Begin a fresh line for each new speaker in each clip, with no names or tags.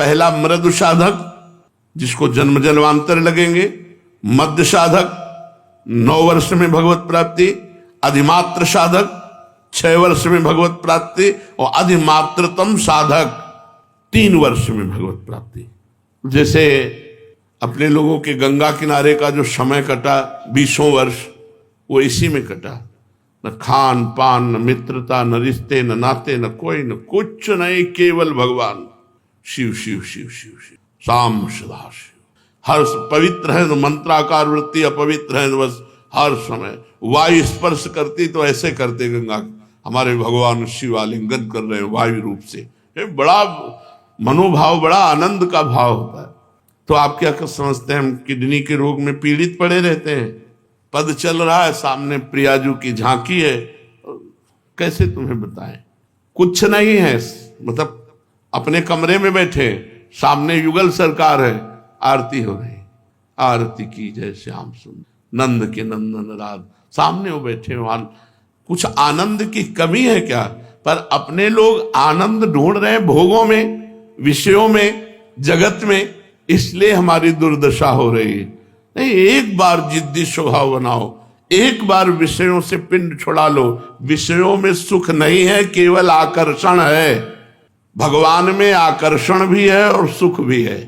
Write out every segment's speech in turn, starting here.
पहला मृदु साधक जिसको जन्म जन्मांतर लगेंगे, मध्य साधक 9 वर्ष में भगवत प्राप्ति, अधिमात्र साधक 6 वर्ष में भगवत प्राप्ति और अधिमात्रतम साधक 3 वर्ष में भगवत प्राप्ति। जैसे अपने लोगों के गंगा किनारे का जो समय कटा 20 वर्ष, वो इसी में कटा। न खान पान, न मित्रता, न रिश्ते, न नाते, न कोई, न कुछ नहीं, केवल भगवान। शिव शिव शिव शिव शिव, शाम सदा शिव। हर पवित्र है तो मंत्राकार वृत्ति, अपवित्र है तो बस हर समय वायु स्पर्श करती तो ऐसे करते गंगा, हमारे भगवान शिव आलिंगन कर रहे हैं वायु रूप से। ये बड़ा मनोभाव, बड़ा आनंद का भाव होता है। तो आप क्या समझते हैं हम किडनी के रोग में पीड़ित पड़े रहते हैं? पद चल रहा है, सामने प्रियाजू की झांकी है, कैसे तुम्हें बताएं? कुछ नहीं है, मतलब अपने कमरे में बैठे, सामने युगल सरकार है, आरती हो रही, आरती की जय श्याम सुंदर नंद के नंदन राज, सामने वो बैठे, वहां कुछ आनंद की कमी है क्या? पर अपने लोग आनंद ढूंढ रहे हैं भोगों में, विषयों में, जगत में, इसलिए हमारी दुर्दशा हो रही है। नहीं, एक बार जिद्दी स्वभाव बनाओ, एक बार विषयों से पिंड छुड़ा लो। विषयों में सुख नहीं है, केवल आकर्षण है। भगवान में आकर्षण भी है और सुख भी है,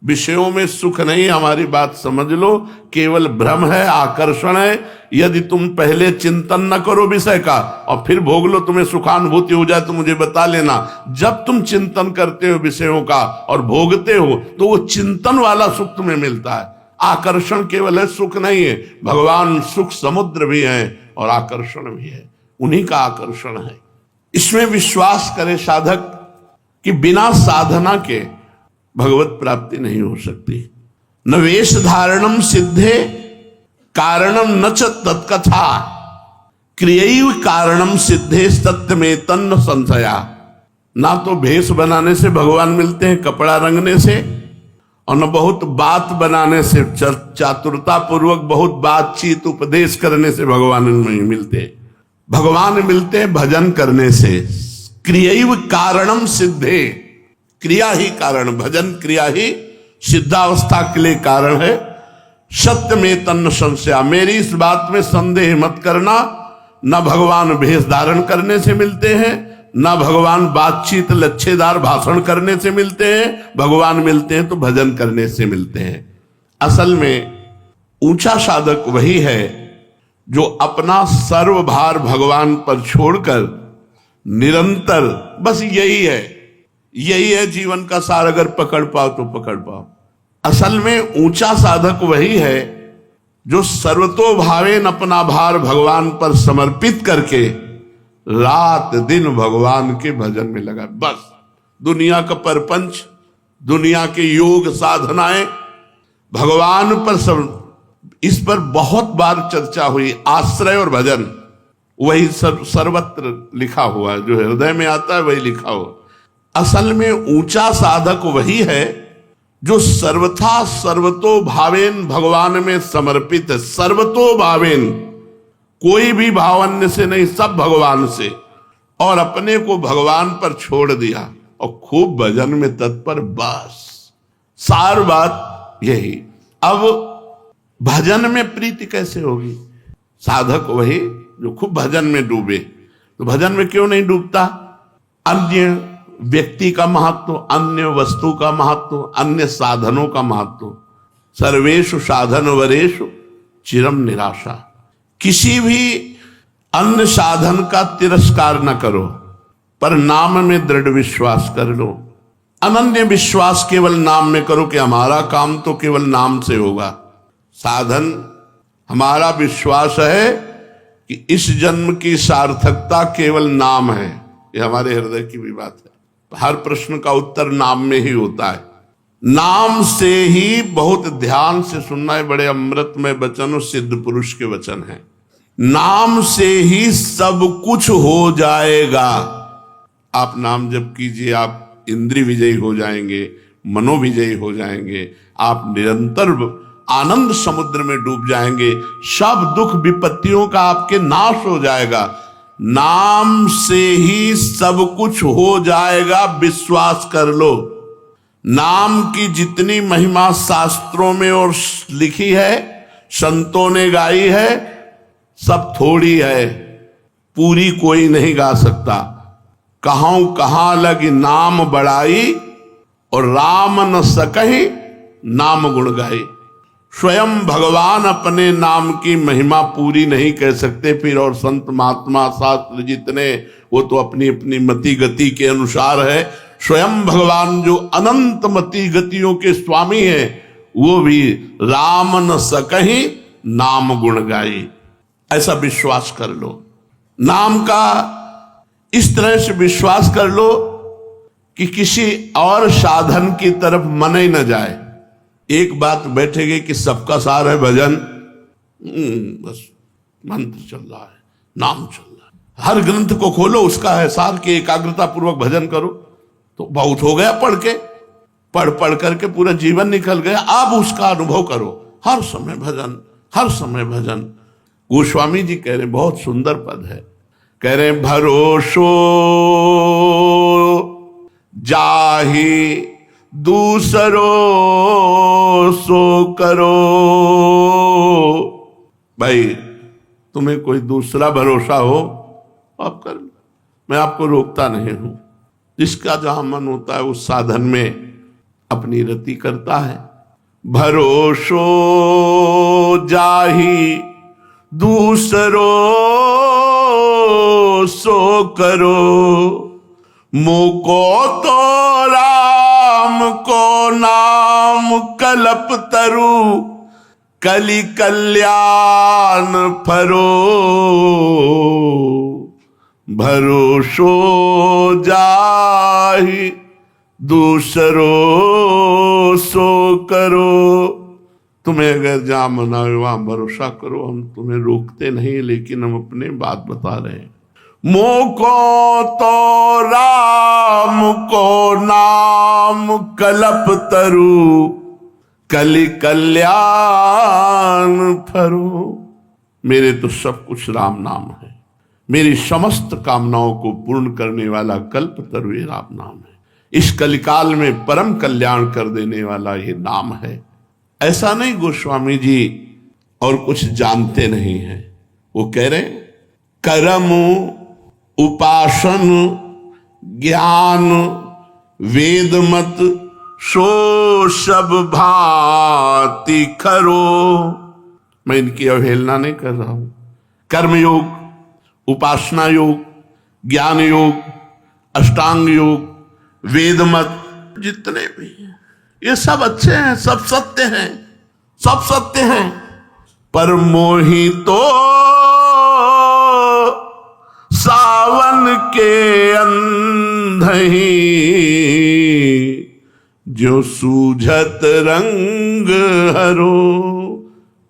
विषयों में सुख नहीं। हमारी बात समझ लो, केवल भ्रम है, आकर्षण है। यदि तुम पहले चिंतन न करो विषय का और फिर भोग लो, तुम्हें सुखानुभूति हो जाए तो मुझे बता लेना। जब तुम चिंतन करते हो विषयों का और भोगते हो तो वो चिंतन वाला सुख तुम्हें मिलता है। आकर्षण केवल है, सुख नहीं है। भगवान सुख समुद्र भी है और आकर्षण भी है, उन्हीं का आकर्षण है। इसमें विश्वास करे साधक कि बिना साधना के भगवत प्राप्ति नहीं हो सकती। न वेश धारणम सिद्धे कारणम न च तत्कथा क्रियैव कारणम सिद्धे सत्य में तन्न संशया। ना तो भेष बनाने से भगवान मिलते हैं, कपड़ा रंगने से, और न बहुत बात बनाने से, चातुरता पूर्वक बहुत बातचीत उपदेश करने से भगवान नहीं मिलते। भगवान मिलते हैं भजन करने से। क्रियैव कारणम सिद्धे, क्रिया ही कारण, भजन क्रिया ही सिद्धावस्था के लिए कारण है। सत्य में तन्न संशया, मेरी इस बात में संदेह मत करना। न भगवान भेष धारण करने से मिलते हैं, न भगवान बातचीत लच्छेदार भाषण करने से मिलते हैं। भगवान मिलते हैं तो भजन करने से मिलते हैं। असल में ऊंचा साधक वही है जो अपना सर्वभार भगवान पर छोड़कर निरंतर, बस यही है जीवन का सार। अगर पकड़ पाओ तो पकड़ पाओ। असल में ऊंचा साधक वही है जो सर्वतोभावेन अपना भार भगवान पर समर्पित करके रात दिन भगवान के भजन में लगा। बस दुनिया का परपंच, दुनिया के योग साधनाएं भगवान पर सब, इस पर बहुत बार चर्चा हुई। आश्रय और भजन वही सर्वत्र लिखा हुआ है, जो हृदय में आता है वही लिखा हुआ। असल में ऊंचा साधक वही है जो सर्वथा सर्वतो भावेन भगवान में समर्पित है। सर्वतो भावेन, कोई भी भाव अन्य से नहीं, सब भगवान से, और अपने को भगवान पर छोड़ दिया और खूब भजन में तत्पर। बस सार बात यही। अब भजन में प्रीति कैसे होगी? साधक वही जो खूब भजन में डूबे। तो भजन में क्यों नहीं डूबता? अन्य व्यक्ति का महत्व, अन्य वस्तु का महत्व, अन्य साधनों का महत्व। सर्वेषु साधन वरेषु चिरम निराशा। किसी भी अन्य साधन का तिरस्कार न करो, पर नाम में दृढ़ विश्वास कर लो। अनन्य विश्वास केवल नाम में करो कि हमारा काम तो केवल नाम से होगा। साधन, हमारा विश्वास है कि इस जन्म की सार्थकता केवल नाम है। ये हमारे हृदय की भी बात है। हर प्रश्न का उत्तर नाम में ही होता है। नाम से ही, बहुत ध्यान से सुनना है, बड़े अमृतमय वचन और सिद्ध पुरुष के वचन हैं। नाम से ही सब कुछ हो जाएगा। आप नाम जप कीजिए, आप इंद्रिय विजयी हो जाएंगे, मनोविजयी हो जाएंगे, आप निरंतर आनंद समुद्र में डूब जाएंगे। सब दुख विपत्तियों का आपके नाश हो जाएगा। नाम से ही सब कुछ हो जाएगा, विश्वास कर लो। नाम की जितनी महिमा शास्त्रों में और लिखी है, संतों ने गाई है, सब थोड़ी है, पूरी कोई नहीं गा सकता। कहूं कहां लगी नाम बढ़ाई, और राम न सकहि नाम गुण गाई। स्वयं भगवान अपने नाम की महिमा पूरी नहीं कह सकते, फिर और संत महात्मा शास्त्र जितने, वो तो अपनी अपनी मति गति के अनुसार है। स्वयं भगवान जो अनंत मति गतियों के स्वामी है, वो भी राम न सकहि नाम गुण गाई। ऐसा विश्वास कर लो। नाम का इस तरह से विश्वास कर लो कि किसी और साधन की तरफ मन ही न जाए। एक बात बैठेगी कि सबका सार है भजन, बस मंत्र चल रहा है, नाम चल रहा है, हर ग्रंथ को खोलो उसका है सार की एकाग्रता पूर्वक भजन करो, तो बहुत हो गया। पढ़ पढ़ करके पूरा जीवन निकल गया। अब उसका अनुभव करो, हर समय भजन, हर समय भजन। गोस्वामी जी कह रहे, बहुत सुंदर पद है, कह रहे भरोसो जाहि दूसरो सो करो। भाई तुम्हें कोई दूसरा भरोसा हो आप कर लो, मैं आपको रोकता नहीं हूं। जिसका जहां मन होता है उस साधन में अपनी रति करता है। भरोसो जाहि दूसरो सो करो, मुको तो राम को नाम कल्प तरु, कलि कल्याण फरो। भरोसो जाहि दूसरो सो करो। तुम्हें अगर जहां मना हो वहां भरोसा करो, हम तुम्हें रोकते नहीं, लेकिन हम अपने बात बता रहे हैं। मोको तो राम को नाम कल्प तरु, कलि कल्याण फरो। मेरे तो सब कुछ राम नाम है, मेरी समस्त कामनाओं को पूर्ण करने वाला कल्प तरु ये राम नाम है। इस कलिकाल में परम कल्याण कर देने वाला ये नाम है। ऐसा नहीं गोस्वामी जी और कुछ जानते नहीं है। वो कह रहे कर्म उपासन ज्ञान वेद मत सो सब भांति खरो। मैं इनकी अवहेलना नहीं कर रहा हूं। कर्म योग, उपासना योग, ज्ञान योग, अष्टांग योग, वेद मत, जितने भी हैं ये सब अच्छे हैं, सब सत्य हैं, सब सत्य हैं। पर मोहि तो सावन के अंधही, जो सूझत रंग हरो।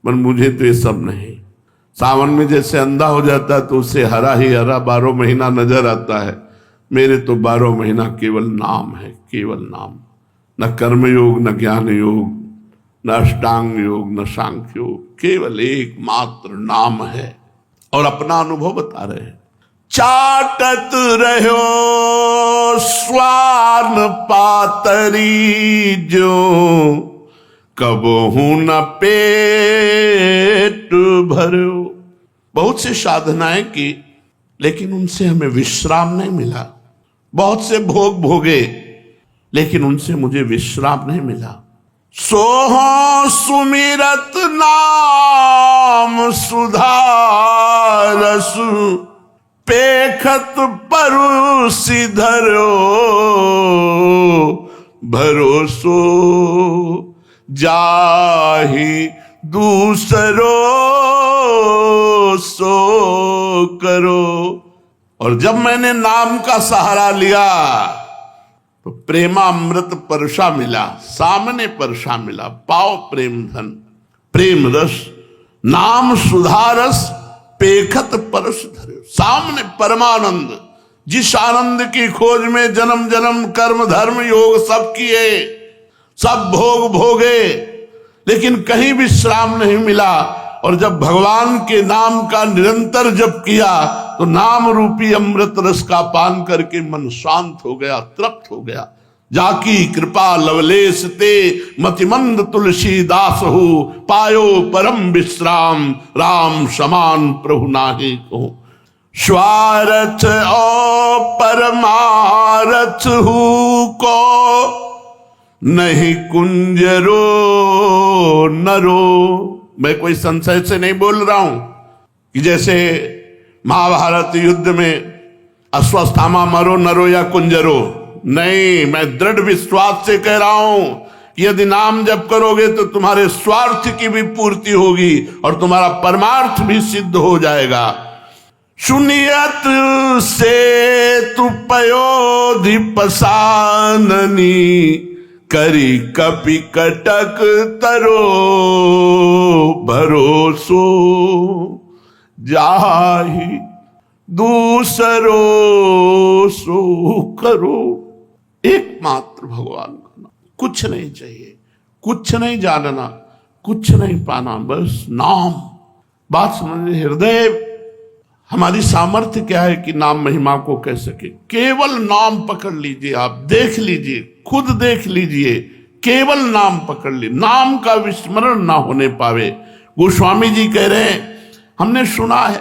पर मुझे तो ये सब नहीं। सावन में जैसे अंधा हो जाता है तो उसे हरा ही हरा 12 महीना नजर आता है, मेरे तो 12 महीना केवल नाम है, केवल नाम। न कर्म योग, न ज्ञान योग, न अष्टांग योग, न सांख्य योग, केवल एकमात्र नाम है। और अपना अनुभव बता रहे हैं। चाटत रहो स्वान पातरी, जो कबहू न पेट भरो। बहुत से साधनाएं की, लेकिन उनसे हमें विश्राम नहीं मिला। बहुत से भोग भोगे, लेकिन उनसे मुझे विश्राम नहीं मिला। सोहो सुमिरत नाम सुधारस, पेखत परुषि धरो। भरोसो जाहि दूसरो सो करो। और जब मैंने नाम का सहारा लिया तो प्रेमामृत परशा मिला, सामने परशा मिला। पाओ प्रेम धन, प्रेम रस, नाम सुधारस, पेखत परस धरे। सामने परमानंद, जिस आनंद की खोज में जन्म जन्म कर्म धर्म योग सब किए, सब भोग भोगे, लेकिन कहीं विश्राम नहीं मिला। और जब भगवान के नाम का निरंतर जप किया तो नाम रूपी अमृत रस का पान करके मन शांत हो गया, तृप्त हो गया। जाकी कृपा लवलेश ते मतिमंद तुलसीदास हो, पायो परम विश्राम राम समान प्रभु नाहि को। स्वार्थ और परमारथ हूँ को, नहीं कुंजरो नरो। मैं कोई संशय से नहीं बोल रहा हूं कि जैसे महाभारत युद्ध में अश्वत्थामा मरो नरो या कुंजरो, नहीं, मैं दृढ़ विश्वास से कह रहा हूं कि यदि नाम जप करोगे तो तुम्हारे स्वार्थ की भी पूर्ति होगी और तुम्हारा परमार्थ भी सिद्ध हो जाएगा। सुनियत से तु पयोधि पसाननी, करी कपि कटक तरो भरोसो, जाहि दूसरो सो करो। एकमात्र भगवान का नाम, कुछ नहीं चाहिए, कुछ नहीं जानना, कुछ नहीं पाना, बस नाम। बात समझिए, हृदय हमारी सामर्थ्य क्या है कि नाम महिमा को कह सके। केवल नाम पकड़ लीजिए, आप देख लीजिए, खुद देख लीजिए, केवल नाम पकड़ लीजिए, नाम का विस्मरण ना होने पावे। गोस्वामी जी कह रहे हैं, हमने सुना है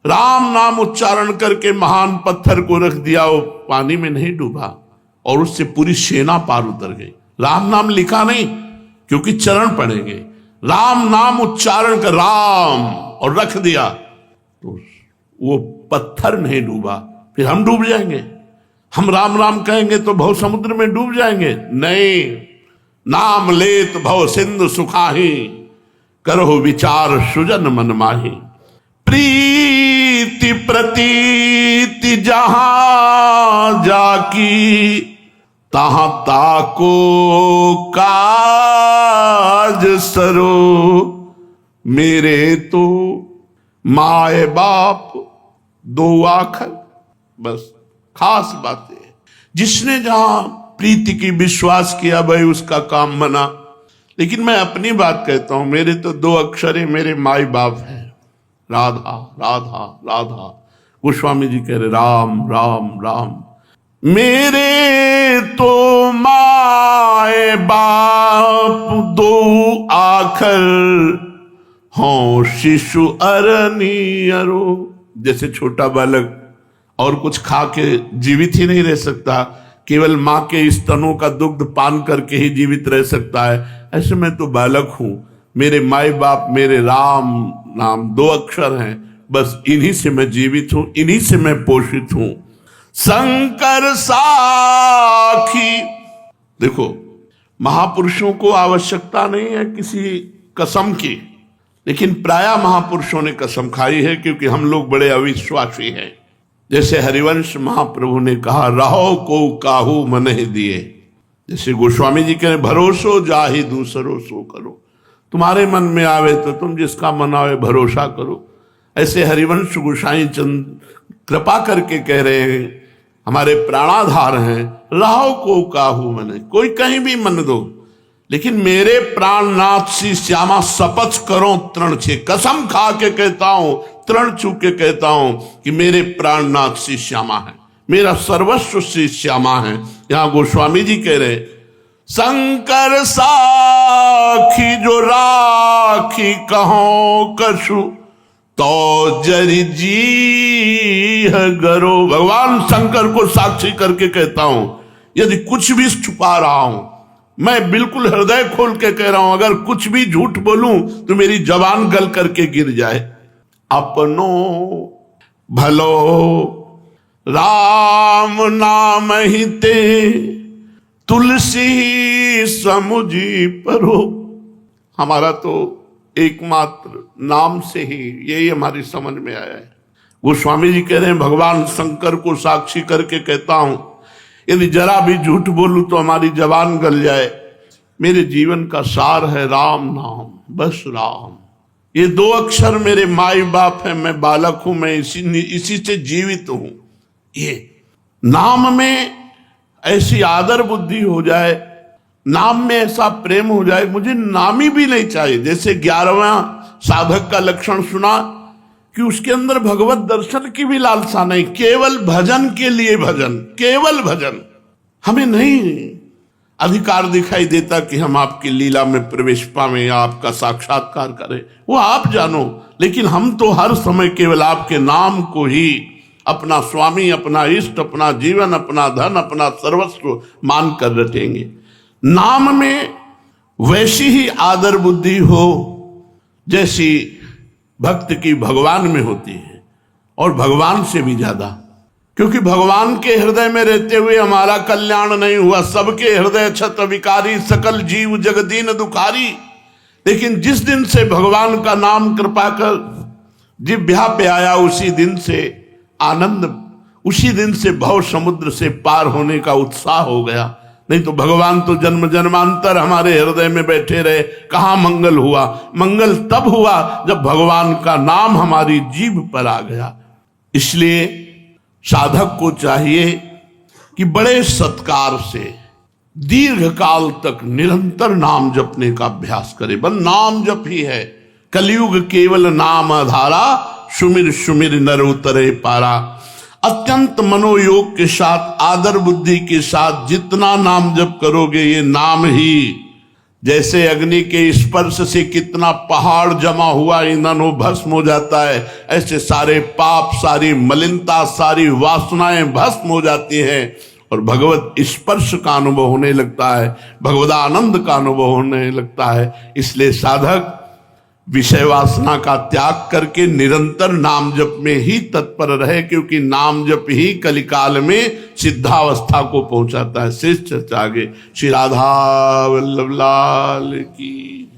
राम नाम उच्चारण करके महान पत्थर को रख दिया, वो पानी में नहीं डूबा और उससे पूरी सेना पार उतर गई। राम नाम लिखा नहीं क्योंकि चरण पड़ेंगे, राम नाम उच्चारण कर राम और रख दिया तो वो पत्थर नहीं डूबा। फिर हम डूब जाएंगे, हम राम राम कहेंगे तो भव समुद्र में डूब जाएंगे? नहीं, नाम लेत भव सिंधु सुखाही, करो विचार सुजन मन माही। प्रीति प्रतीति जहां जाकी, तहां ताको काज सरो। मेरे तो माए बाप दो आखर, बस खास बात है। जिसने जहां प्रीति की विश्वास किया भाई उसका काम बना। लेकिन मैं अपनी बात कहता हूं, मेरे तो दो अक्षर है, मेरे माई बाप हैं, राधा राधा राधा। गोस्वामी जी कह रहे राम राम राम। मेरे तो माए बाप दो आखर, हों शिशु अरनियरो। जैसे छोटा बालक और कुछ खा के जीवित ही नहीं रह सकता, केवल मां के स्तनों का दुग्ध पान करके ही जीवित रह सकता है, ऐसे मैं तो बालक हूं। मेरे माई बाप मेरे राम नाम दो अक्षर हैं, बस इन्हीं से मैं जीवित हूं, इन्हीं से मैं पोषित हूं। शंकर साखी। देखो, महापुरुषों को आवश्यकता नहीं है किसी कसम की, लेकिन प्रायः महापुरुषों ने कसम खाई है क्योंकि हम लोग बड़े अविश्वासी हैं। जैसे हरिवंश महाप्रभु ने कहा, रहो को काहू मन ही दिए। जैसे गोस्वामी जी कह रहे, भरोसो जाहि दूसरो सो करो। तुम्हारे मन में आवे तो तुम जिसका मन आवे भरोसा करो। ऐसे हरिवंश गोसाई चंद कृपा करके कह रहे हैं, हमारे प्राणाधार हैं, रहो को काहू मन। कोई कहीं भी मन दो, लेकिन मेरे प्राणनाथ श्री श्यामा शपथ करो तृण छे, कसम खा के कहता हूं, तृण छू के कहता हूं कि मेरे प्राणनाथ श्री श्यामा है, मेरा सर्वस्व श्री श्यामा है। यहां गोस्वामी जी कह रहे, शंकर साखी जो राखी कहो कछु, तो जरि जी गरो। भगवान शंकर को साक्षी करके कहता हूं, यदि कुछ भी छुपा रहा हूं, मैं बिल्कुल हृदय खोल के कह रहा हूं, अगर कुछ भी झूठ बोलूं तो मेरी जबान गल करके गिर जाए। अपनो भलो राम नाम ही ते, तुलसी समुझी परो। हमारा तो एकमात्र नाम से ही यही हमारी समझ में आया है। गोस्वामी जी कह रहे हैं, भगवान शंकर को साक्षी करके कहता हूं, यदि जरा भी झूठ बोलूं तो हमारी जबान गल जाए। मेरे जीवन का सार है राम नाम, बस राम। ये दो अक्षर मेरे माई बाप है, मैं बालक हूं, मैं इसी से जीवित हूं। ये नाम में ऐसी आदर बुद्धि हो जाए, नाम में ऐसा प्रेम हो जाए, मुझे नाम ही भी नहीं चाहिए। जैसे 11वां साधक का लक्षण सुना कि उसके अंदर भगवत दर्शन की भी लालसा नहीं, केवल भजन के लिए भजन, केवल भजन। हमें नहीं अधिकार दिखाई देता कि हम आपकी लीला में प्रवेश पावें या आपका साक्षात्कार करें, वो आप जानो। लेकिन हम तो हर समय केवल आपके नाम को ही अपना स्वामी, अपना इष्ट, अपना जीवन, अपना धन, अपना सर्वस्व मानकर रटेंगे। नाम में वैसी ही आदर बुद्धि हो जैसी भक्त की भगवान में होती है, और भगवान से भी ज्यादा, क्योंकि भगवान के हृदय में रहते हुए हमारा कल्याण नहीं हुआ। सबके हृदय छत विकारी, सकल जीव जगदीन दुखारी। लेकिन जिस दिन से भगवान का नाम कृपा कर जिह्वा पे आया, उसी दिन से आनंद, उसी दिन से भव समुद्र से पार होने का उत्साह हो गया। नहीं तो भगवान तो जन्म जन्मांतर हमारे हृदय में बैठे रहे, कहाँ मंगल हुआ? मंगल तब हुआ जब भगवान का नाम हमारी जीभ पर आ गया। इसलिए साधक को चाहिए कि बड़े सत्कार से दीर्घ काल तक निरंतर नाम जपने का अभ्यास करे। बस नाम जप ही है। कलयुग केवल नाम आधारा, सुमिर सुमिर नर उतरे पारा। अत्यंत मनोयोग के साथ, आदर बुद्धि के साथ जितना नाम जप करोगे, ये नाम ही जैसे अग्नि के स्पर्श से कितना पहाड़ जमा हुआ ईंधन वो भस्म हो जाता है, ऐसे सारे पाप, सारी मलिनता, सारी वासनाएं भस्म हो जाती हैं और भगवत स्पर्श का अनुभव होने लगता है, भगवदानंद का अनुभव होने लगता है। इसलिए साधक विषय वासना का त्याग करके निरंतर नाम जप में ही तत्पर रहे, क्योंकि नाम जप ही कलिकाल में सिद्धावस्था को पहुंचाता है। श्रेष्ठ आगे श्री राधा वल्लभ लाल की।